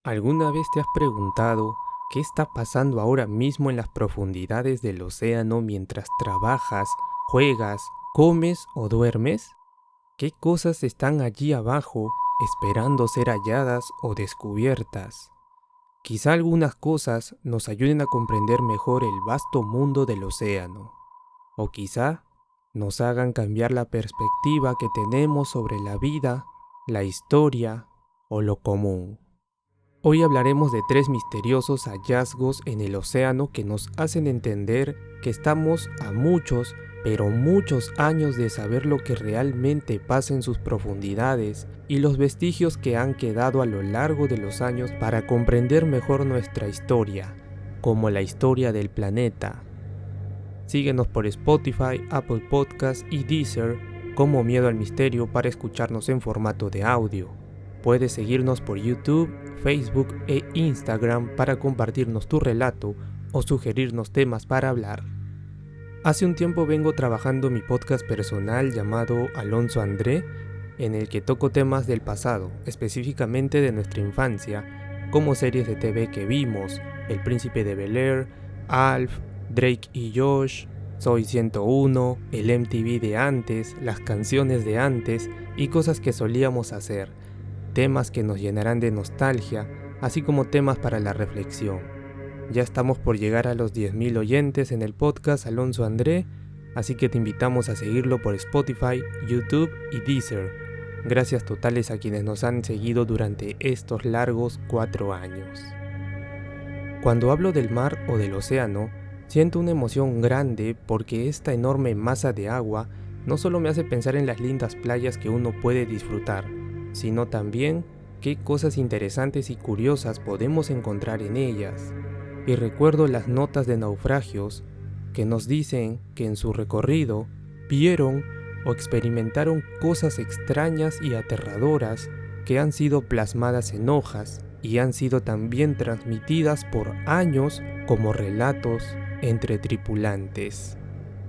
¿Alguna vez te has preguntado qué está pasando ahora mismo en las profundidades del océano mientras trabajas, juegas, comes o duermes? ¿Qué cosas están allí abajo esperando ser halladas o descubiertas? Quizá algunas cosas nos ayuden a comprender mejor el vasto mundo del océano, o quizá nos hagan cambiar la perspectiva que tenemos sobre la vida, la historia o lo común. Hoy hablaremos de 3 misteriosos hallazgos en el océano que nos hacen entender que estamos a muchos, pero muchos años de saber lo que realmente pasa en sus profundidades y los vestigios que han quedado a lo largo de los años para comprender mejor nuestra historia, como la historia del planeta. Síguenos por Spotify, Apple Podcasts y Deezer como Miedo al Misterio para escucharnos en formato de audio. Puedes seguirnos por YouTube, Facebook e Instagram para compartirnos tu relato o sugerirnos temas para hablar. Hace un tiempo vengo trabajando mi podcast personal llamado Alonso André, en el que toco temas del pasado, específicamente de nuestra infancia, como series de TV que vimos, El Príncipe de Bel-Air, Alf, Drake y Josh, Soy 101, el MTV de antes, las canciones de antes y cosas que solíamos hacer. Temas que nos llenarán de nostalgia, así como temas para la reflexión. Ya estamos por llegar a los 10.000 oyentes en el podcast Alonso André, así que te invitamos a seguirlo por Spotify, YouTube y Deezer. Gracias totales a quienes nos han seguido durante estos largos 4 años. Cuando hablo del mar o del océano, siento una emoción grande porque esta enorme masa de agua no solo me hace pensar en las lindas playas que uno puede disfrutar, sino también qué cosas interesantes y curiosas podemos encontrar en ellas. Y recuerdo las notas de naufragios que nos dicen que en su recorrido vieron o experimentaron cosas extrañas y aterradoras que han sido plasmadas en hojas y han sido también transmitidas por años como relatos entre tripulantes.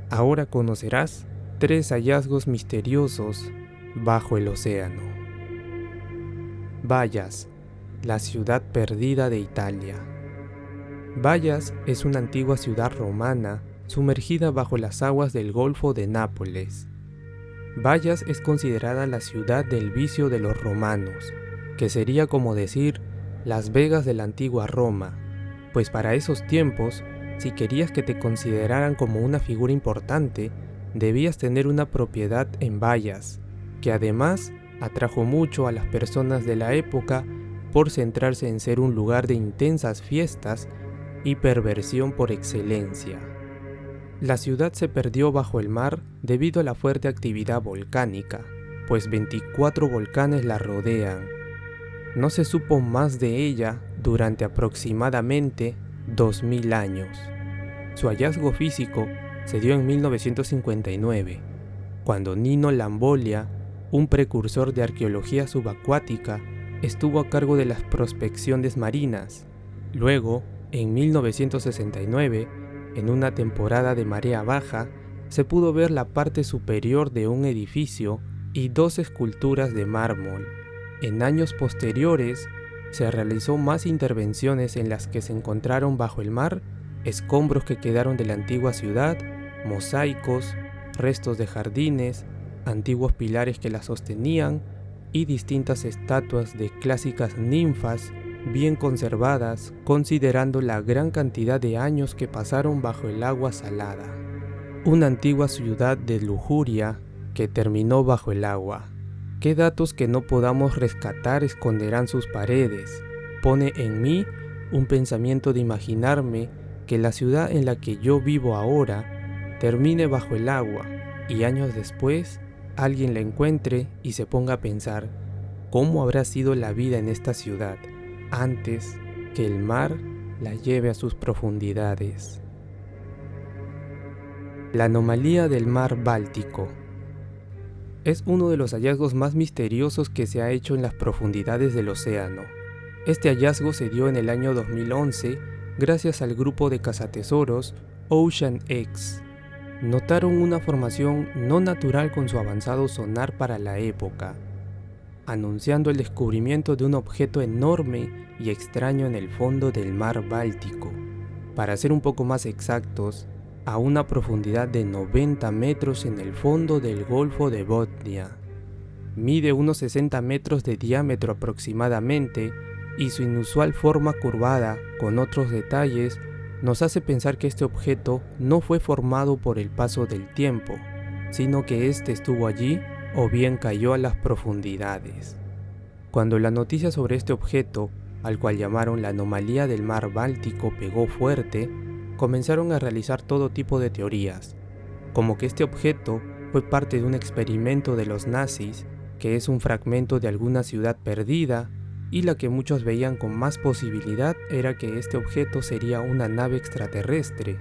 Ahora conocerás 3 hallazgos misteriosos bajo el océano. Bayas, la ciudad perdida de Italia. Bayas es una antigua ciudad romana sumergida bajo las aguas del Golfo de Nápoles. Bayas es considerada la ciudad del vicio de los romanos, que sería como decir Las Vegas de la antigua Roma, pues para esos tiempos, si querías que te consideraran como una figura importante, debías tener una propiedad en Bayas, que además atrajo mucho a las personas de la época por centrarse en ser un lugar de intensas fiestas y perversión por excelencia. La ciudad se perdió bajo el mar debido a la fuerte actividad volcánica, pues 24 volcanes la rodean. No se supo más de ella durante aproximadamente 2000 años. Su hallazgo físico se dio en 1959, cuando Nino Lambolia, un precursor de arqueología subacuática, estuvo a cargo de las prospecciones marinas. Luego, en 1969, en una temporada de marea baja, se pudo ver la parte superior de un edificio y 2 esculturas de mármol. En años posteriores, se realizó más intervenciones en las que se encontraron bajo el mar escombros que quedaron de la antigua ciudad, mosaicos, restos de jardines, antiguos pilares que la sostenían y distintas estatuas de clásicas ninfas bien conservadas, considerando la gran cantidad de años que pasaron bajo el agua salada. Una antigua ciudad de lujuria que terminó bajo el agua. ¿Qué datos que no podamos rescatar esconderán sus paredes? Pone en mí un pensamiento de imaginarme que la ciudad en la que yo vivo ahora termine bajo el agua y años después alguien la encuentre y se ponga a pensar cómo habrá sido la vida en esta ciudad antes que el mar la lleve a sus profundidades. La anomalía del mar Báltico es uno de los hallazgos más misteriosos que se ha hecho en las profundidades del océano. Este hallazgo se dio en el año 2011 gracias al grupo de cazatesoros Ocean X. Notaron una formación no natural con su avanzado sonar para la época. anunciando el descubrimiento de un objeto enorme y extraño en el fondo del mar Báltico. Para ser un poco más exactos, a una profundidad de 90 metros en el fondo del Golfo de Botnia. Mide unos 60 metros de diámetro aproximadamente y su inusual forma curvada, con otros detalles, nos hace pensar que este objeto no fue formado por el paso del tiempo, sino que éste estuvo allí o bien cayó a las profundidades. Cuando la noticia sobre este objeto, al cual llamaron la anomalía del mar Báltico, pegó fuerte, comenzaron a realizar todo tipo de teorías, como que este objeto fue parte de un experimento de los nazis, que es un fragmento de alguna ciudad perdida, y la que muchos veían con más posibilidad era que este objeto sería una nave extraterrestre,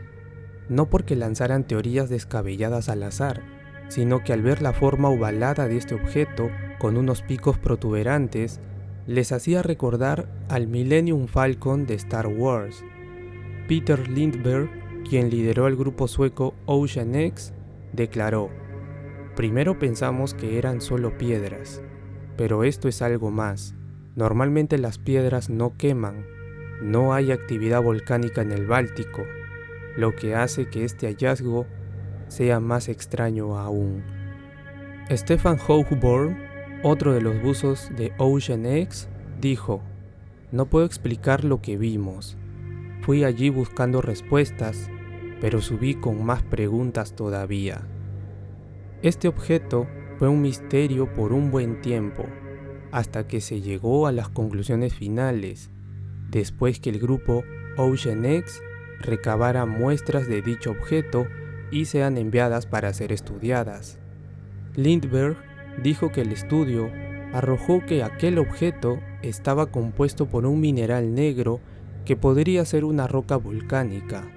no porque lanzaran teorías descabelladas al azar, sino que al ver la forma ovalada de este objeto, con unos picos protuberantes, les hacía recordar al Millennium Falcon de Star Wars. Peter Lindbergh, quien lideró el grupo sueco Ocean X, declaró: "Primero pensamos que eran solo piedras, pero esto es algo más. Normalmente las piedras no queman, no hay actividad volcánica en el Báltico, lo que hace que este hallazgo sea más extraño aún". Stefan Hochborn, otro de los buzos de Ocean X, dijo: "No puedo explicar lo que vimos. Fui allí buscando respuestas, pero subí con más preguntas todavía". Este objeto fue un misterio por un buen tiempo, hasta que se llegó a las conclusiones finales, después que el grupo Ocean X recabara muestras de dicho objeto y sean enviadas para ser estudiadas. Lindbergh dijo que el estudio arrojó que aquel objeto estaba compuesto por un mineral negro que podría ser una roca volcánica.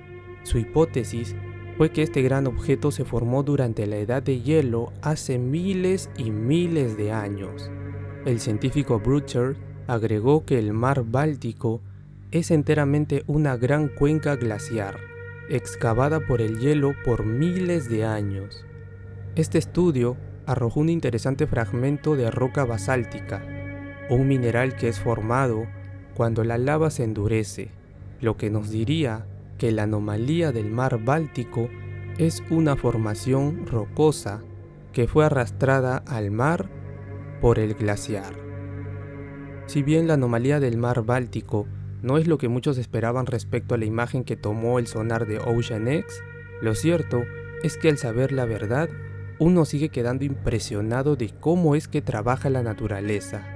Su hipótesis fue que este gran objeto se formó durante la edad de hielo hace miles y miles de años. El científico Brucher agregó que el mar Báltico es enteramente una gran cuenca glaciar, excavada por el hielo por miles de años. Este estudio arrojó un interesante fragmento de roca basáltica, un mineral que es formado cuando la lava se endurece, lo que nos diría que la anomalía del mar Báltico es una formación rocosa que fue arrastrada al mar por el glaciar. Si bien la anomalía del mar Báltico no es lo que muchos esperaban respecto a la imagen que tomó el sonar de Ocean X, lo cierto es que al saber la verdad, uno sigue quedando impresionado de cómo es que trabaja la naturaleza.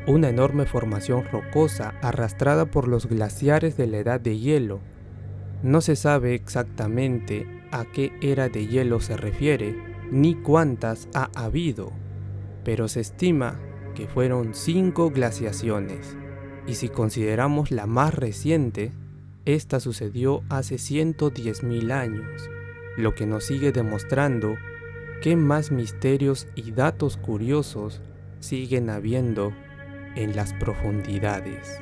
Una enorme formación rocosa arrastrada por los glaciares de la edad de hielo. No se sabe exactamente a qué era de hielo se refiere, ni cuántas ha habido, pero se estima que fueron 5 glaciaciones, y si consideramos la más reciente, esta sucedió hace 110.000 años, lo que nos sigue demostrando qué más misterios y datos curiosos siguen habiendo en las profundidades.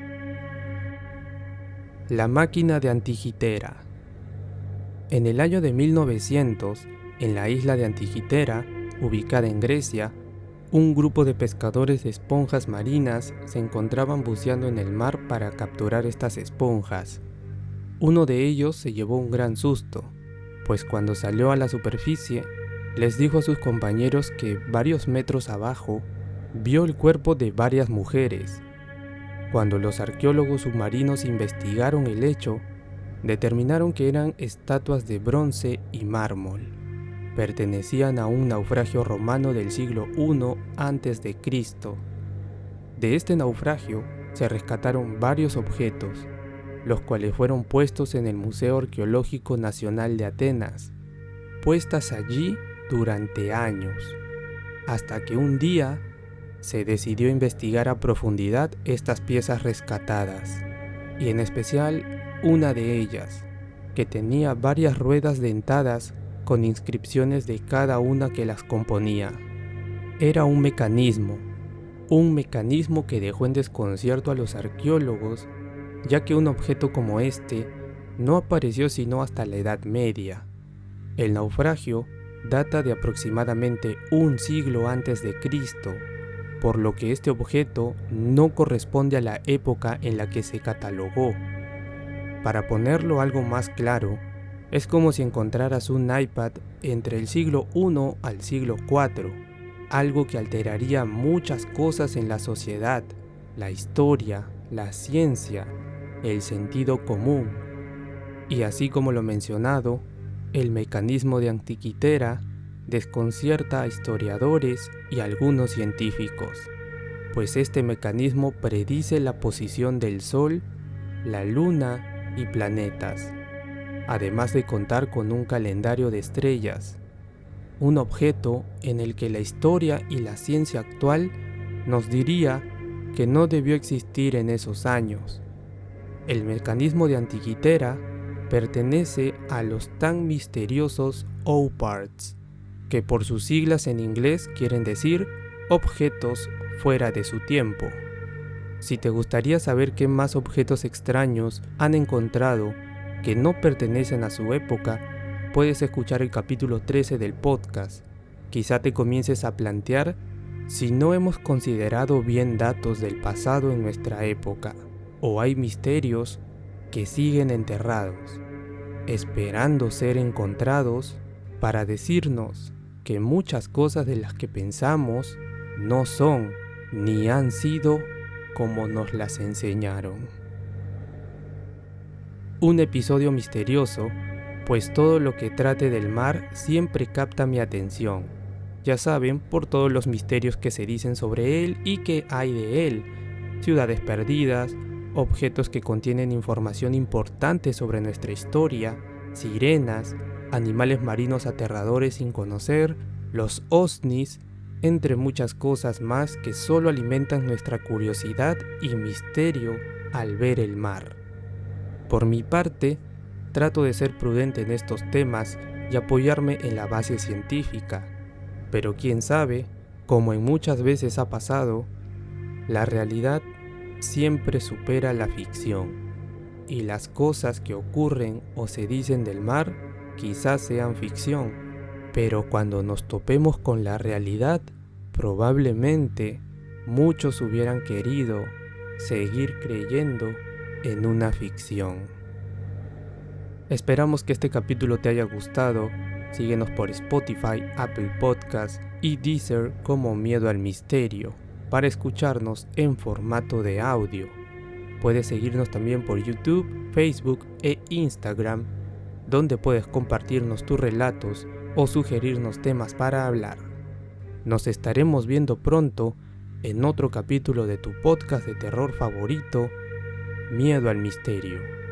La máquina de Antikythera. En el año de 1900, en la isla de Antikythera, ubicada en Grecia, un grupo de pescadores de esponjas marinas se encontraban buceando en el mar para capturar estas esponjas. Uno de ellos se llevó un gran susto, pues cuando salió a la superficie, les dijo a sus compañeros que varios metros abajo vio el cuerpo de varias mujeres. Cuando los arqueólogos submarinos investigaron el hecho, determinaron que eran estatuas de bronce y mármol. Pertenecían a un naufragio romano del siglo I a.C. De este naufragio se rescataron varios objetos, los cuales fueron puestos en el Museo Arqueológico Nacional de Atenas, puestas allí durante años, hasta que un día se decidió investigar a profundidad estas piezas rescatadas, y en especial una de ellas, que tenía varias ruedas dentadas con inscripciones de cada una que las componía. Era un mecanismo que dejó en desconcierto a los arqueólogos, ya que un objeto como este no apareció sino hasta la Edad Media. El naufragio data de aproximadamente un siglo antes de Cristo, por lo que este objeto no corresponde a la época en la que se catalogó. Para ponerlo algo más claro, es como si encontraras un iPad entre el siglo I al siglo IV, algo que alteraría muchas cosas en la sociedad, la historia, la ciencia, el sentido común. Y así como lo mencionado, el mecanismo de Antikythera desconcierta a historiadores y algunos científicos, pues este mecanismo predice la posición del Sol, la Luna y planetas, además de contar con un calendario de estrellas, un objeto en el que la historia y la ciencia actual nos diría que no debió existir en esos años. El mecanismo de Antikythera pertenece a los tan misteriosos OPARTS, que por sus siglas en inglés quieren decir objetos fuera de su tiempo. Si te gustaría saber qué más objetos extraños han encontrado que no pertenecen a su época, puedes escuchar el capítulo 13 del podcast. Quizá te comiences a plantear si no hemos considerado bien datos del pasado en nuestra época, o hay misterios que siguen enterrados, esperando ser encontrados para decirnos que muchas cosas de las que pensamos no son ni han sido como nos las enseñaron. Un episodio misterioso, pues todo lo que trate del mar siempre capta mi atención. Ya saben, por todos los misterios que se dicen sobre él y que hay de él. Ciudades perdidas, objetos que contienen información importante sobre nuestra historia, sirenas, animales marinos aterradores sin conocer, los OVNIs, entre muchas cosas más que solo alimentan nuestra curiosidad y misterio al ver el mar. Por mi parte, trato de ser prudente en estos temas y apoyarme en la base científica, pero quién sabe, como en muchas veces ha pasado, la realidad siempre supera la ficción, y las cosas que ocurren o se dicen del mar quizás sean ficción, pero cuando nos topemos con la realidad, probablemente muchos hubieran querido seguir creyendo en una ficción. Esperamos que este capítulo te haya gustado. Síguenos por Spotify, Apple Podcasts y Deezer como Miedo al Misterio para escucharnos en formato de audio. Puedes seguirnos también por YouTube, Facebook e Instagram, donde puedes compartirnos tus relatos o sugerirnos temas para hablar. Nos estaremos viendo pronto en otro capítulo de tu podcast de terror favorito, Miedo al Misterio.